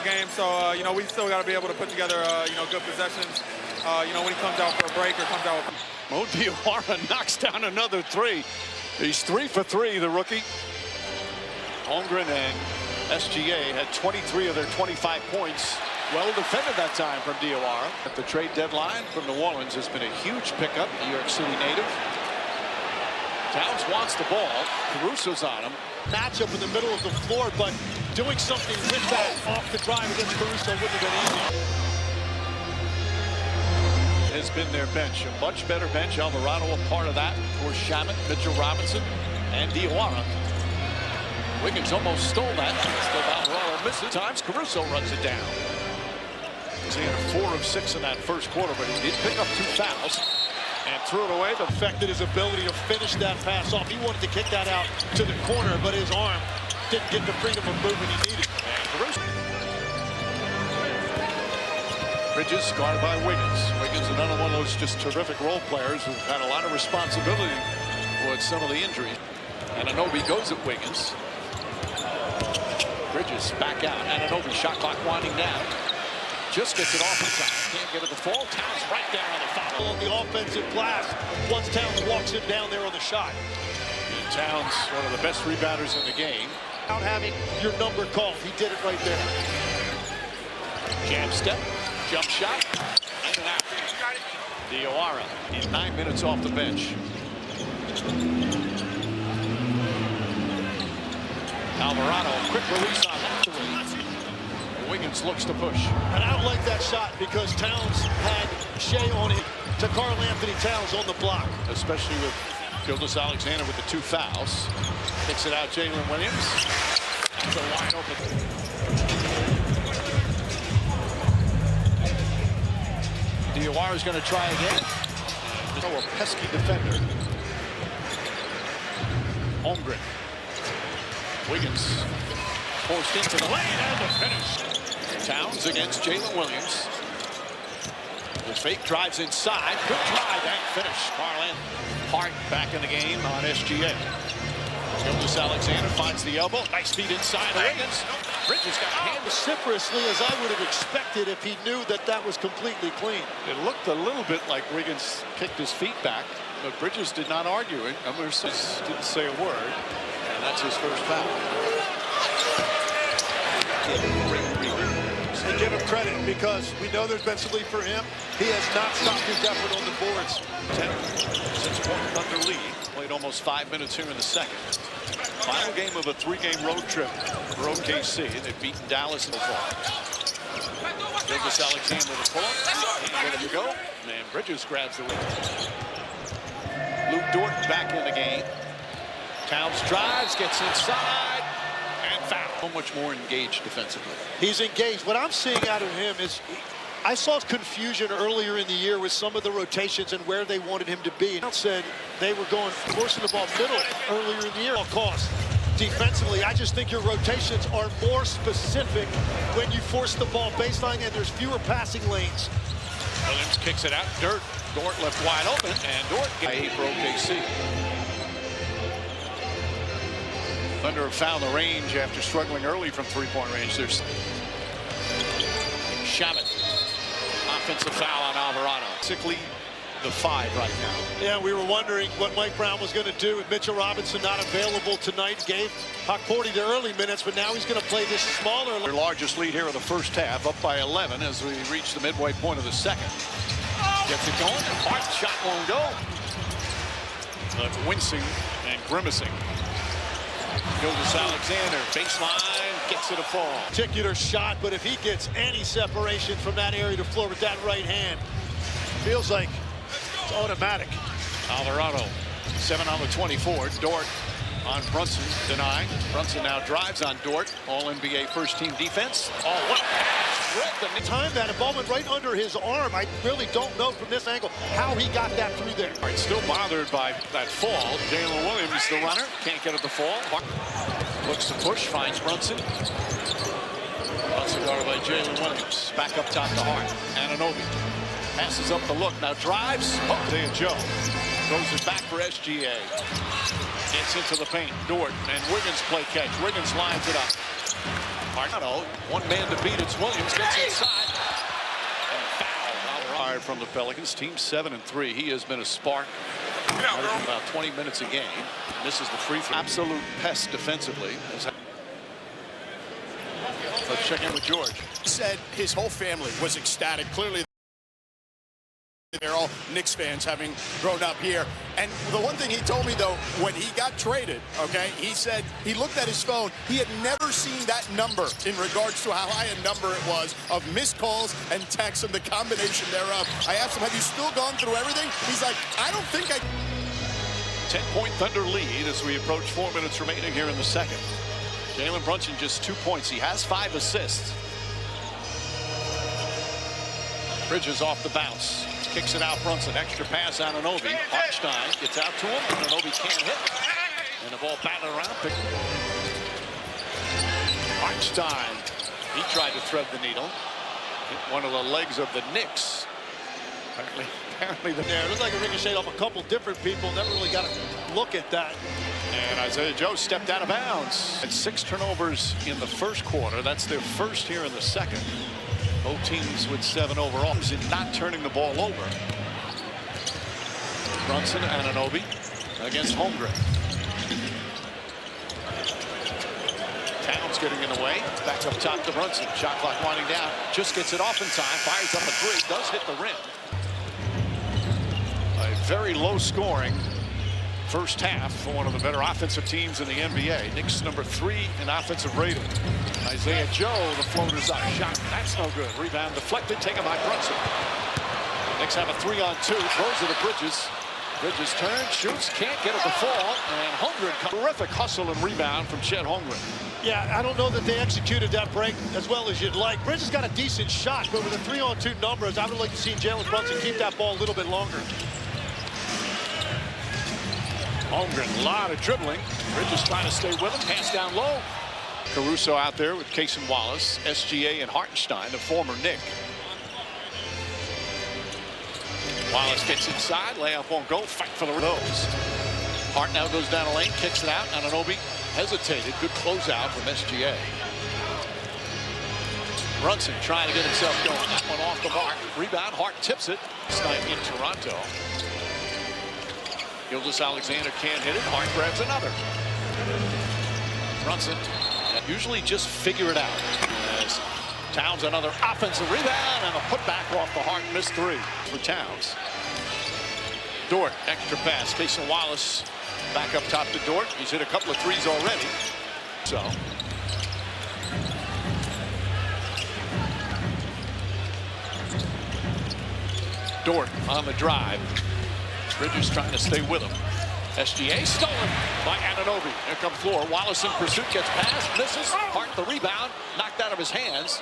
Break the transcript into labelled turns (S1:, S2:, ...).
S1: game. So, we still got to be able to put together, good possessions, when he comes out for a break or comes out with...
S2: Mo Diawara knocks down another three. He's 3 for 3, the rookie. Holmgren and SGA had 23 of their 25 points. Well defended that time from Diawara. At the trade deadline from New Orleans has been a huge pickup. New York City native. Towns wants the ball. Caruso's on him.
S3: Matchup in the middle of the floor, but doing something with that off the drive against Caruso wouldn't have been easy.
S2: Has been their bench. A much better bench. Alvarado a part of that. For Shamet, Mitchell Robinson, and Diawara. Wiggins almost stole that. Still Alvarado misses. Times Caruso runs it down. He had 4 of 6 in that first quarter, but he did pick up 2 fouls and threw it away.
S3: Affected his ability to finish that pass off. He wanted to kick that out to the corner, but his arm didn't get the freedom of movement he needed.
S2: And Caruso. Bridges guarded by Wiggins. Wiggins, another one of those just terrific role players who've had a lot of responsibility with some of the injuries. And Anunoby goes at Wiggins. Bridges back out. Anunoby shot clock winding down. Just gets it off in time. Can't get it to fall. Towns right there on the foul.
S3: On the offensive glass, once Towns walks it down there on the shot.
S2: And Towns, one of the best rebounders in the game.
S3: Without having your number called, he did it right there.
S2: Jam step, jump shot, and an out. Diawara in 9 minutes off the bench. Alvarado, quick release on that. Wiggins looks to push.
S3: And I don't like that shot because Towns had Shea on him to Karl Anthony Towns on the block.
S2: Especially with Gilgeous-Alexander with the 2 fouls. Kicks it out, Jalen Williams. That's a wide open. Diawara's going to try again. A pesky defender. Holmgren. Wiggins forced into the lane and the finish. Towns against Jalen Williams. The fake drives inside. Good drive and finish. Carlin Hart back in the game on SGA. Gilgeous-Alexander finds the elbow. Nice feed inside. Wiggins. Bridges got a hand
S3: vociferously as I would have expected if he knew that that was completely clean.
S2: It looked a little bit like Wiggins kicked his feet back, but Bridges did not argue it. Didn't say a word, and that's his first foul.
S3: And give him credit because we know there's been some lead for him. He has not stopped his effort on the boards.
S2: 6-point Thunder lead. Played almost 5 minutes here in the second. Final game of a 3-game road trip for OKC. They've beaten Dallas so far. Gilgeous-Alexander with a pull-up. Ready to go. And Bridges grabs the win. Luke Dort back in the game. Towns drives, gets inside, and foul. So much more engaged defensively.
S3: He's engaged. What I'm seeing out of him is I saw confusion earlier in the year with some of the rotations and where they wanted him to be. And said they were forcing the ball middle earlier in the year. All costs. Defensively, I just think your rotations are more specific when you force the ball baseline and there's fewer passing lanes.
S2: Williams kicks it out. Dort left wide open, and Dort gets for OKC. Thunder have found the range after struggling early from 3-point range. There's Shamet. Offensive foul on Alvarado. Basically the 5 right now.
S3: Yeah, we were wondering what Mike Brown was going to do with Mitchell Robinson not available tonight. Gave Hakporti the early minutes, but now he's going to play this smaller.
S2: Their largest lead here in the first half, up by 11 as we reach the midway point of the second. Gets it going. Hart shot won't go. Wincing and grimacing. Gilgeous-Alexander, baseline, gets it a fall.
S3: Particular shot, but if he gets any separation from that area to floor with that right hand, feels like it's automatic.
S2: Alvarado, 7 on the 24. Dort on Brunson, denying. Brunson now drives on Dort. All-NBA first-team defense. Oh, what a pass.
S3: The time that ball went right under his arm. I really don't know from this angle how he got that through there.
S2: All right, still bothered by that fall. Jalen Williams, the runner, can't get it to fall. Looks to push, finds Brunson. Brunson guarded by Jalen Williams. Back up top to Hart. Anunoby passes up the look. Now drives. Oh, there Joe. Throws it back for SGA. Gets into the paint. Dort and Wiggins play catch. Wiggins lines it up. Hart, one man to beat. It's Williams, gets inside. And foul. Fired from the Pelicans. Team 7-3. He has been a spark. About 20 minutes a game. Misses the free throw. Absolute pest defensively. Let's check in with George.
S4: He said his whole family was ecstatic. Clearly, they're all Knicks fans, having grown up here. And the one thing he told me, though, when he got traded, okay, he said he looked at his phone. He had never seen that number in regards to how high a number it was of missed calls and texts and the combination thereof. I asked him, have you still gone through everything? He's like, I don't think I...
S2: 10-point Thunder lead as we approach 4 minutes remaining here in the second. Jalen Brunson just 2 points. He has 5 assists. Bridges off the bounce. Kicks it out. Brunson. Extra pass. Anunoby. Hartenstein gets out to him. Anunoby can't hit. And the ball batted around. Hartenstein. He tried to thread the needle. Hit one of the legs of the Knicks. Apparently
S3: it looked like a ricochet off a couple different people. Never really got a look at that.
S2: And Isaiah Joe stepped out of bounds. And 6 turnovers in the first quarter. That's their first here in the second. Both teams with 7 overall. In not turning the ball over. Brunson and Anunoby against Holmgren. Towns getting in the way. Back up top to Brunson. Shot clock winding down. Just gets it off in time. Fires up a 3. Does hit the rim. A very low scoring first half for one of the better offensive teams in the NBA. Knicks number 3 in offensive rating. Isaiah Joe, the floater's out. Shot. That's no good. Rebound deflected. Taken by Brunson. Knicks have a 3-on-2. Throws it to Bridges. Bridges turns, shoots, can't get it to fall. And Holmgren, terrific hustle and rebound from Chet Holmgren.
S3: Yeah, I don't know that they executed that break as well as you'd like. Bridges got a decent shot, but with the 3-on-2 numbers, I would like to see Jalen Brunson keep that ball a little bit longer.
S2: Holmgren, a lot of dribbling. Bridges trying to stay with him. Pass down low. Caruso out there with Case and Wallace, SGA and Hartenstein, the former Knick. Wallace gets inside. Layup won't go. Fight for the nose. Hart now goes down a lane, kicks it out. Anunoby hesitated. Good closeout from SGA. Brunson trying to get himself going. That one off the mark. Rebound. Hart tips it. Snipe in Toronto. Gilgeous-Alexander can't hit it. Hart grabs another. Brunson usually just figure it out. As Towns another offensive rebound and a putback off the Hart missed 3 for Towns. Dort, extra pass. Cason Wallace back up top to Dort. He's hit a couple of 3s already. So. Dort on the drive. Bridges trying to stay with him. SGA stolen by Anunoby. Here comes Floor. Wallace in pursuit, gets past, misses. Hart the rebound, knocked out of his hands.